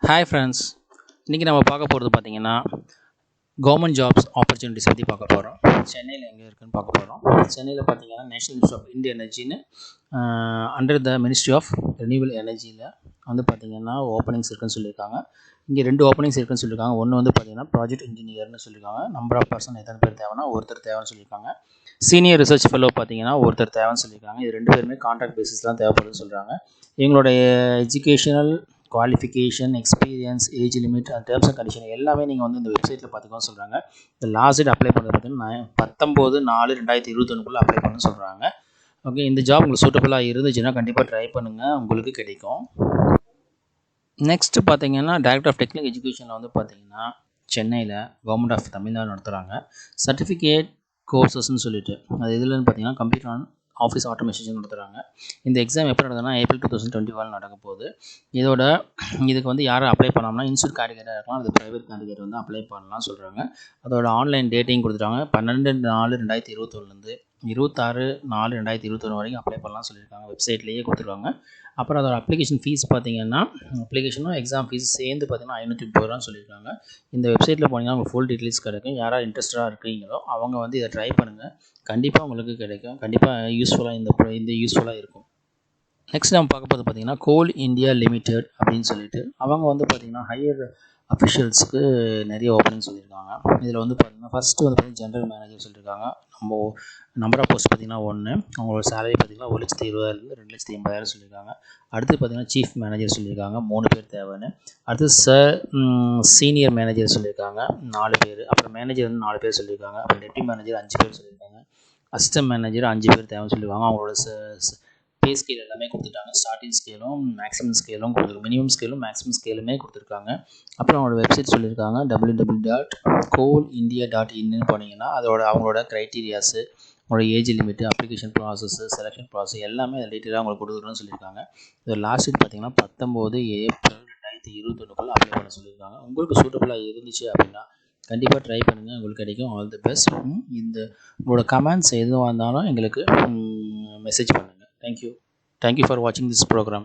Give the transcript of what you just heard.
Hi friends, இன்றைக்கி நம்ம பார்க்க போகிறது பார்த்திங்கன்னா கவர்மெண்ட் ஜாப்ஸ் ஆப்பர்ச்சுனிட்டிஸ் பற்றி பார்க்க போகிறோம். சென்னையில் எங்கே இருக்குதுன்னு பார்க்க போகிறோம். சென்னையில் பார்த்திங்கன்னா நேஷனல் இன்ஸ்டியூட் ஆஃப் இந்தியன் எனர்ஜின்னு under the ministry of renewable எனர்ஜியில் வந்து பார்த்திங்கன்னா ஓப்பனிங்ஸ் இருக்குதுன்னு சொல்லியிருக்காங்க. இங்கே 2 ஓப்பனிங்ஸ் இருக்குதுன்னு சொல்லியிருக்காங்க. ஒன்று வந்து பார்த்திங்கன்னா ப்ராஜெக்ட் இன்ஜினியர்னு சொல்லியிருக்காங்க. நம்பர் ஆஃப் பர்சன் எத்தனை பேர் தேவைன்னா ஒருத்தர் தேவைன்னு சொல்லியிருக்காங்க. சீனியர் ரிசர்ச் ஃபெல்லோ பார்த்திங்கன்னா ஒருத்தர் தேவைன்னு சொல்லியிருக்காங்க. இது 2 பேருமே கான்ட்ராக்ட் பேசிஸ் தான் தேவைப்படுதுன்னு சொல்கிறாங்க. எங்களுடைய educational qualification, experience, age limit, terms and condition எல்லாமே நீங்கள் வந்து இந்த வெப்சைட்டில் பார்த்துக்கோன்னு சொல்கிறாங்க. இந்த லாஸ்ட் டேட் அப்ளை பண்ணுறது பார்த்தீங்கன்னா 19/4/2021 அப்ளை பண்ண சொல்கிறாங்க. ஓகே, இந்த ஜாப் உங்களுக்கு சூட்டபுளாக இருந்துச்சுன்னா கண்டிப்பாக ட்ரை பண்ணுங்கள், உங்களுக்கு கிடைக்கும். நெக்ஸ்ட்டு பார்த்தீங்கன்னா டைரக்டர் ஆஃப் டெக்னிக்கல் எஜுகேஷனில் வந்து பார்த்தீங்கன்னா சென்னையில் கவர்மெண்ட் ஆஃப் தமிழ்நாடு நடத்துகிறாங்க. சர்டிஃபிகேட் கோர்சஸ்ன்னு சொல்லிட்டு அது எதுலன்னு பார்த்தீங்கன்னா கம்ப்யூட்டர் அண்ட் ஆஃபீஸ் ஆட்டோமேஷன் நடத்துகிறாங்க. இந்த எக்ஸாம் எப்போ நடக்குதுன்னா ஏப்ரல் 2021 நடக்க போகுது. இதுக்கு வந்து யாரை அப்ளை பண்ணோம்னா இன்ஸ்டியூட் கேண்டிடேட்டாக இருக்கலாம், அது ப்ரைவேட் கேண்டிடேட் வந்து அப்ளை பண்ணலாம் சொல்கிறாங்க. அதோட ஆன்லைன் டேட்டையும் கொடுத்துட்டாங்க. 12/4/2021 26/4/2021 வரைக்கும் அப்ளை பண்ணலாம் சொல்லியிருக்காங்க. வெப்சைட்லேயே கொடுத்துருவாங்க. அப்புறம் அதோட அப்ளிகேஷன் ஃபீஸ் பார்த்தீங்கன்னா அப்ளிகேஷனும் எக்ஸாம் ஃபீஸ் சேர்ந்து பார்த்தீங்கன்னா 530 ரூபான்னு சொல்லியிருக்காங்க. இந்த வெப்சைட்டில் போனீங்கன்னா உங்களுக்கு ஃபுல் டீட்டெயில்ஸ் கிடைக்கும். யாராவது இன்ட்ரெஸ்டாக இருக்கீங்களோ அவங்க வந்து இதை ட்ரை பண்ணுங்கள், கண்டிப்பாக உங்களுக்கு கிடைக்கும். கண்டிப்பாக யூஸ்ஃபுல்லாக இருக்கும். நெக்ஸ்ட் நம்ம பார்க்க போது பார்த்திங்கன்னா கோல் இந்தியா லிமிடெட் அப்படின்னு சொல்லிட்டு அவங்க வந்து பார்த்திங்கன்னா ஹையர் அஃபிஷியல்ஸுக்கு நிறைய ஓப்பனிங் சொல்லியிருக்காங்க. இதில் வந்து பார்த்திங்கன்னா ஃபஸ்ட்டு வந்து பார்த்திங்கன்னா ஜென்ரல் மேனேஜர் சொல்லியிருக்காங்க. நம்பர் ஆஃப் போஸ்ட் பார்த்திங்கன்னா 1, அவங்களோட சேலரி பார்த்திங்கன்னா 1,20,000 2,80,000 சொல்லியிருக்காங்க. அடுத்து பார்த்திங்கன்னா சீஃப் மேனேஜர் சொல்லியிருக்காங்க, 3 பேர் தேவைன்னு. அடுத்து சீனியர் மேனேஜர் சொல்லியிருக்காங்க 4 பேர். அப்புறம் மேனேஜர் வந்து 4 பேர் சொல்லியிருக்காங்க. அப்புறம் டெப்டி மேனேஜர் 5 பேர் சொல்லியிருக்காங்க. அசிஸ்டன்ட் மேனேஜர் 5 பேர் தேவைன்னு சொல்லியிருக்காங்க. அவங்களோட பே ஸ்கேல் எல்லாமே கொடுத்துட்டாங்க. ஸ்டார்டிங் ஸ்கேலும் மேக்ஸிமம் ஸ்கேலும் கொடுத்துருக்காங்க. மினிமம் ஸ்கேலும் மேக்ஸிமம் ஸ்கேலுமே கொடுத்துருக்காங்க. அப்புறம் அவங்களோட வெப்சைட் சொல்லியிருக்காங்க www.coalindia.in போனீங்கன்னா அவங்களோட க்ரைட்டீரியாஸு, உங்களோட age limit, application process, selection process எல்லாமே அதை டீட்டெயிலாக உங்களுக்கு கொடுக்குறோன்னு சொல்லியிருக்காங்க. இது லாஸ்ட் டேட் பார்த்தீங்கன்னா 19/4/2021 அப்ளை பண்ண சொல்லியிருக்காங்க. உங்களுக்கு சூட்டபுளாக இருந்துச்சு அப்படின்னா கண்டிப்பாக ட்ரை பண்ணுங்கள், உங்களுக்கு கிடைக்கும். All the best. உங்களோட கமெண்ட்ஸ் எதுவாக இருந்தாலும் எங்களுக்கு மெசேஜ் பண்ணுங்கள். Thank you for watching this program.